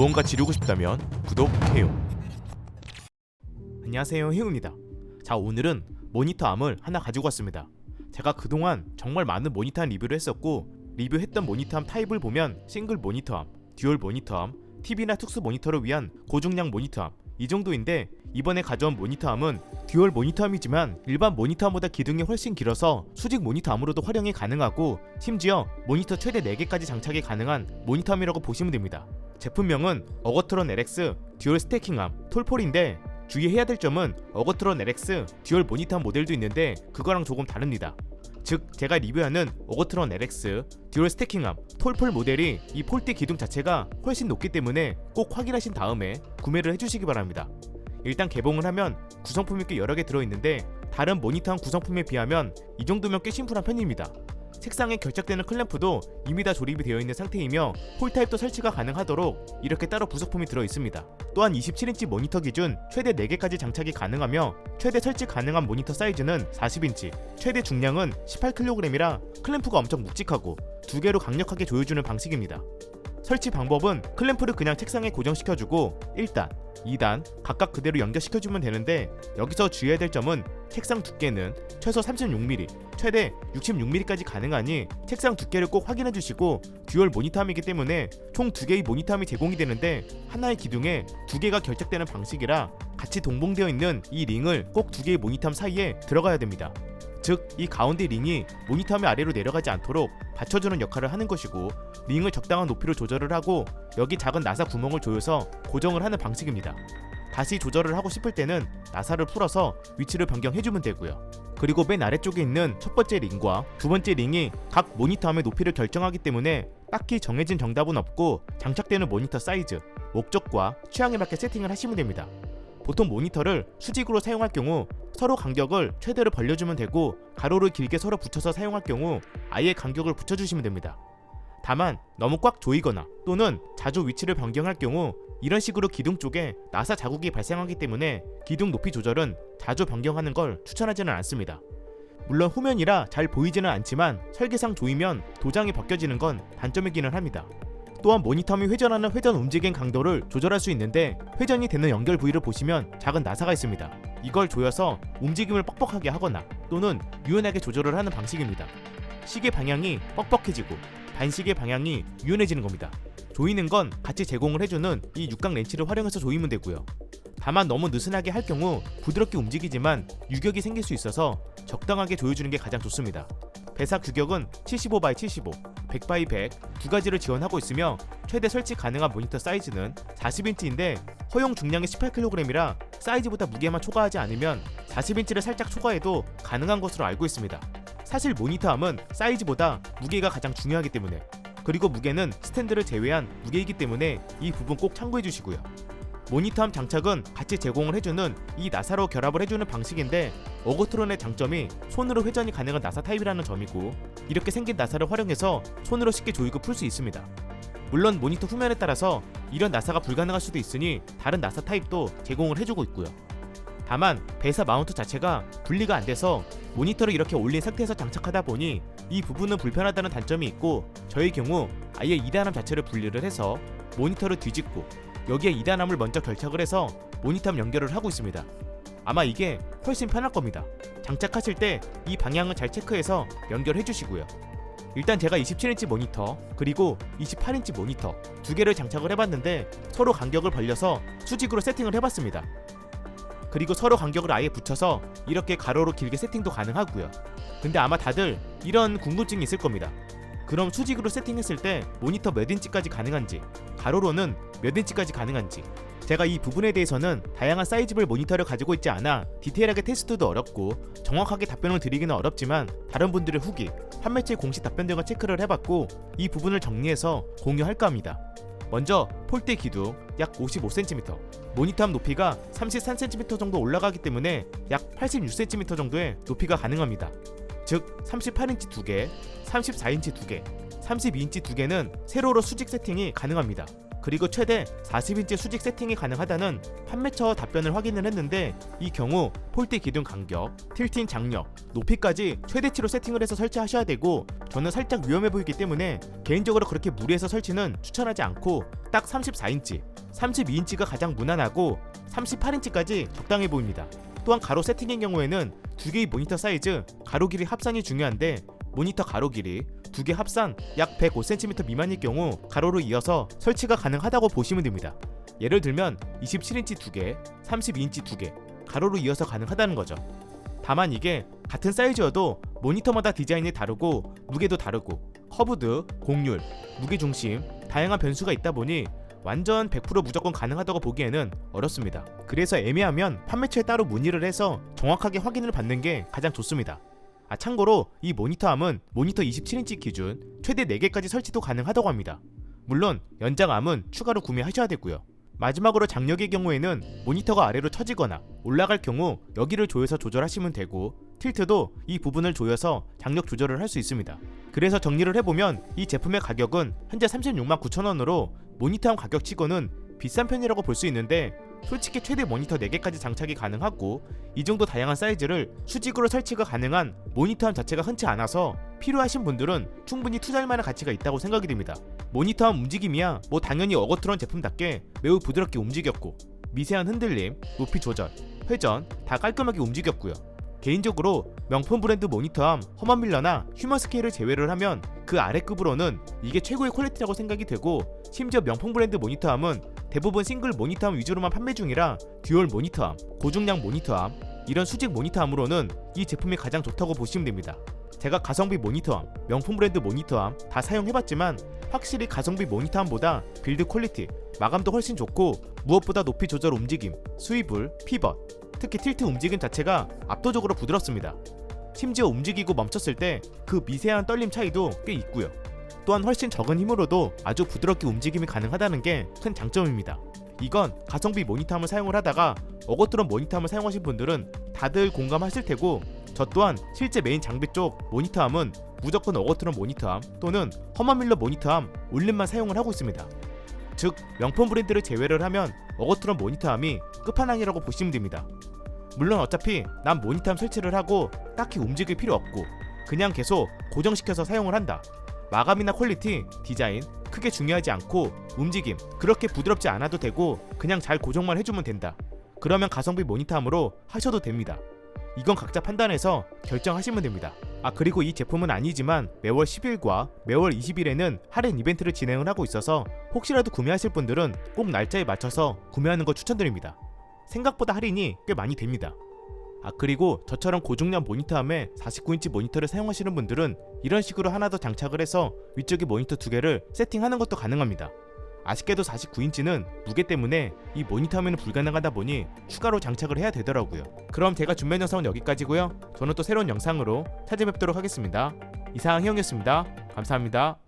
무언가 지르고 싶다면 구독해요. 안녕하세요, 해우입니다. 자, 오늘은 모니터암을 하나 가지고 왔습니다. 제가 그동안 정말 많은 모니터암 리뷰를 했었고, 리뷰했던 모니터암 타입을 보면 싱글 모니터암, 듀얼 모니터암, TV나 특수 모니터를 위한 고중량 모니터암 이 정도인데, 이번에 가져온 모니터암은 듀얼 모니터암이지만 일반 모니터암보다 기둥이 훨씬 길어서 수직 모니터암으로도 활용이 가능하고, 심지어 모니터 최대 4개까지 장착이 가능한 모니터암이라고 보시면 됩니다. 제품명은 어거트론 LX 듀얼 스태킹암 톨폴인데, 주의해야 될 점은 어거트론 LX 듀얼 모니터암 모델도 있는데 그거랑 조금 다릅니다. 즉, 제가 리뷰하는 어거트론 LX 듀얼 스태킹암 톨폴 모델이 이 폴대 기둥 자체가 훨씬 높기 때문에 꼭 확인하신 다음에 구매를 해주시기 바랍니다. 일단 개봉을 하면 구성품이 꽤 여러 개 들어있는데, 다른 모니터암 구성품에 비하면 이 정도면 꽤 심플한 편입니다. 책상에 결착되는 클램프도 이미 다 조립이 되어 있는 상태이며, 홀타입도 설치가 가능하도록 이렇게 따로 부속품이 들어있습니다. 또한 27인치 모니터 기준 최대 4개까지 장착이 가능하며, 최대 설치 가능한 모니터 사이즈는 40인치, 최대 중량은 18kg이라 클램프가 엄청 묵직하고 2개로 강력하게 조여주는 방식입니다. 설치 방법은 클램프를 그냥 책상에 고정시켜주고 1단, 2단 각각 그대로 연결시켜주면 되는데, 여기서 주의해야 될 점은 책상 두께는 최소 36mm, 최대 66mm까지 가능하니 책상 두께를 꼭 확인해주시고, 듀얼 모니터암이기 때문에 총 2개의 모니터암이 제공이 되는데, 하나의 기둥에 2개가 결착되는 방식이라 같이 동봉되어 있는 이 링을 꼭 2개의 모니터암 사이에 들어가야 됩니다. 즉, 이 가운데 링이 모니터암의 아래로 내려가지 않도록 받쳐주는 역할을 하는 것이고, 링을 적당한 높이로 조절을 하고 여기 작은 나사 구멍을 조여서 고정을 하는 방식입니다. 다시 조절을 하고 싶을 때는 나사를 풀어서 위치를 변경해주면 되고요. 그리고 맨 아래쪽에 있는 첫 번째 링과 두 번째 링이 각 모니터암의 높이를 결정하기 때문에 딱히 정해진 정답은 없고, 장착되는 모니터 사이즈, 목적과 취향에 맞게 세팅을 하시면 됩니다. 보통 모니터를 수직으로 사용할 경우 서로 간격을 최대로 벌려주면 되고, 가로를 길게 서로 붙여서 사용할 경우 아예 간격을 붙여주시면 됩니다. 다만 너무 꽉 조이거나 또는 자주 위치를 변경할 경우 이런 식으로 기둥 쪽에 나사 자국이 발생하기 때문에 기둥 높이 조절은 자주 변경하는 걸 추천하지는 않습니다. 물론 후면이라 잘 보이지는 않지만 설계상 조이면 도장이 벗겨지는 건 단점이기는 합니다. 또한 모니터암이 회전하는 회전 움직임 강도를 조절할 수 있는데, 회전이 되는 연결 부위를 보시면 작은 나사가 있습니다. 이걸 조여서 움직임을 뻑뻑하게 하거나 또는 유연하게 조절을 하는 방식입니다. 시계 방향이 뻑뻑해지고 반시계 방향이 유연해지는 겁니다. 조이는 건 같이 제공을 해주는 이 육각 렌치를 활용해서 조이면 되고요. 다만 너무 느슨하게 할 경우 부드럽게 움직이지만 유격이 생길 수 있어서 적당하게 조여주는 게 가장 좋습니다. 배사 규격은 75x75, 100x100 두 가지를 지원하고 있으며, 최대 설치 가능한 모니터 사이즈는 40인치인데 허용 중량이 18kg이라 사이즈보다 무게만 초과하지 않으면 40인치를 살짝 초과해도 가능한 것으로 알고 있습니다. 사실 모니터암은 사이즈보다 무게가 가장 중요하기 때문에, 그리고 무게는 스탠드를 제외한 무게이기 때문에 이 부분 꼭 참고해 주시고요. 모니터암 장착은 같이 제공을 해주는 이 나사로 결합을 해주는 방식인데, 어거트론의 장점이 손으로 회전이 가능한 나사 타입이라는 점이고, 이렇게 생긴 나사를 활용해서 손으로 쉽게 조이고 풀 수 있습니다. 물론 모니터 후면에 따라서 이런 나사가 불가능할 수도 있으니 다른 나사 타입도 제공을 해주고 있고요. 다만 배사 마운트 자체가 분리가 안 돼서 모니터를 이렇게 올린 상태에서 장착하다 보니 이 부분은 불편하다는 단점이 있고, 저의 경우 아예 2단암 자체를 분리를 해서 모니터를 뒤집고 여기에 2단암을 먼저 결착을 해서 모니터암 연결을 하고 있습니다. 아마 이게 훨씬 편할 겁니다. 장착하실 때 이 방향을 잘 체크해서 연결해 주시고요. 일단 제가 27인치 모니터 그리고 28인치 모니터 2개를 장착을 해봤는데, 서로 간격을 벌려서 수직으로 세팅을 해봤습니다. 그리고 서로 간격을 아예 붙여서 이렇게 가로로 길게 세팅도 가능하고요. 근데 아마 다들 이런 궁금증이 있을 겁니다. 그럼 수직으로 세팅했을 때 모니터 몇 인치까지 가능한지, 가로로는 몇 인치까지 가능한지, 제가 이 부분에 대해서는 다양한 사이즈별 모니터를 가지고 있지 않아 디테일하게 테스트도 어렵고 정확하게 답변을 드리기는 어렵지만, 다른 분들의 후기, 판매처의 공식 답변 등을 체크를 해봤고 이 부분을 정리해서 공유할까 합니다. 먼저 폴대 기둥 약 55cm, 모니터암 높이가 33cm 정도 올라가기 때문에 약 86cm 정도의 높이가 가능합니다. 즉 38인치 2개, 34인치 2개, 32인치 2개는 세로로 수직 세팅이 가능합니다. 그리고 최대 40인치 수직 세팅이 가능하다는 판매처 답변을 확인을 했는데, 이 경우 폴대 기둥 간격, 틸팅 장력, 높이까지 최대치로 세팅을 해서 설치하셔야 되고, 저는 살짝 위험해 보이기 때문에 개인적으로 그렇게 무리해서 설치는 추천하지 않고 딱 34인치, 32인치가 가장 무난하고 38인치까지 적당해 보입니다. 또한 가로 세팅인 경우에는 두 개의 모니터 사이즈, 가로 길이 합산이 중요한데, 모니터 가로 길이 두 개 합산 약 105cm 미만일 경우 가로로 이어서 설치가 가능하다고 보시면 됩니다. 예를 들면 27인치 2개, 32인치 2개, 가로로 이어서 가능하다는 거죠. 다만 이게 같은 사이즈여도 모니터마다 디자인이 다르고 무게도 다르고 커브드, 곡률, 무게중심, 다양한 변수가 있다 보니 완전 100% 무조건 가능하다고 보기에는 어렵습니다. 그래서 애매하면 판매처에 따로 문의를 해서 정확하게 확인을 받는 게 가장 좋습니다. 참고로 이 모니터암은 모니터 27인치 기준 최대 4개까지 설치도 가능하다고 합니다. 물론 연장암은 추가로 구매하셔야 되고요. 마지막으로 장력의 경우에는 모니터가 아래로 처지거나 올라갈 경우 여기를 조여서 조절하시면 되고, 틸트도 이 부분을 조여서 장력 조절을 할 수 있습니다. 그래서 정리를 해보면 이 제품의 가격은 현재 36만 9천원으로 모니터암 가격치고는 비싼 편이라고 볼 수 있는데, 솔직히 최대 모니터 4개까지 장착이 가능하고 이 정도 다양한 사이즈를 수직으로 설치가 가능한 모니터암 자체가 흔치 않아서 필요하신 분들은 충분히 투자할 만한 가치가 있다고 생각이 듭니다. 모니터암 움직임이야 뭐 당연히 어거트론 제품답게 매우 부드럽게 움직였고, 미세한 흔들림, 높이 조절, 회전 다 깔끔하게 움직였고요. 개인적으로 명품 브랜드 모니터암 허먼밀러나 휴먼스케일을 제외를 하면 그 아래급으로는 이게 최고의 퀄리티라고 생각이 되고, 심지어 명품 브랜드 모니터암은 대부분 싱글 모니터암 위주로만 판매 중이라 듀얼 모니터암, 고중량 모니터암, 이런 수직 모니터암으로는 이 제품이 가장 좋다고 보시면 됩니다. 제가 가성비 모니터암, 명품 브랜드 모니터암 다 사용해봤지만 확실히 가성비 모니터암보다 빌드 퀄리티, 마감도 훨씬 좋고, 무엇보다 높이 조절 움직임, 스위블, 피벗, 특히 틸트 움직임 자체가 압도적으로 부드럽습니다. 심지어 움직이고 멈췄을 때 그 미세한 떨림 차이도 꽤 있고요. 또한 훨씬 적은 힘으로도 아주 부드럽게 움직임이 가능하다는 게 큰 장점입니다. 이건 가성비 모니터암을 사용을 하다가 어거트론 모니터암을 사용하신 분들은 다들 공감하실 테고, 저 또한 실제 메인 장비 쪽 모니터암은 무조건 어거트론 모니터암 또는 허먼밀러 모니터암 올림만 사용을 하고 있습니다. 즉 명품 브랜드를 제외를 하면 어거트론 모니터암이 끝판왕이라고 보시면 됩니다. 물론 어차피 난 모니터암 설치를 하고 딱히 움직일 필요 없고 그냥 계속 고정시켜서 사용을 한다, 마감이나 퀄리티, 디자인 크게 중요하지 않고 움직임 그렇게 부드럽지 않아도 되고 그냥 잘 고정만 해주면 된다, 그러면 가성비 모니터암으로 하셔도 됩니다. 이건 각자 판단해서 결정하시면 됩니다. 그리고 이 제품은 아니지만 매월 10일과 매월 20일에는 할인 이벤트를 진행을 하고 있어서 혹시라도 구매하실 분들은 꼭 날짜에 맞춰서 구매하는 거 추천드립니다. 생각보다 할인이 꽤 많이 됩니다. 그리고 저처럼 고중량 모니터함에 49인치 모니터를 사용하시는 분들은 이런 식으로 하나 더 장착을 해서 위쪽에 모니터 2개를 세팅하는 것도 가능합니다. 아쉽게도 49인치는 무게 때문에 이 모니터함에는 불가능하다 보니 추가로 장착을 해야 되더라고요. 그럼 제가 준비한 영상은 여기까지고요. 저는 또 새로운 영상으로 찾아뵙도록 하겠습니다. 이상 희영이었습니다. 감사합니다.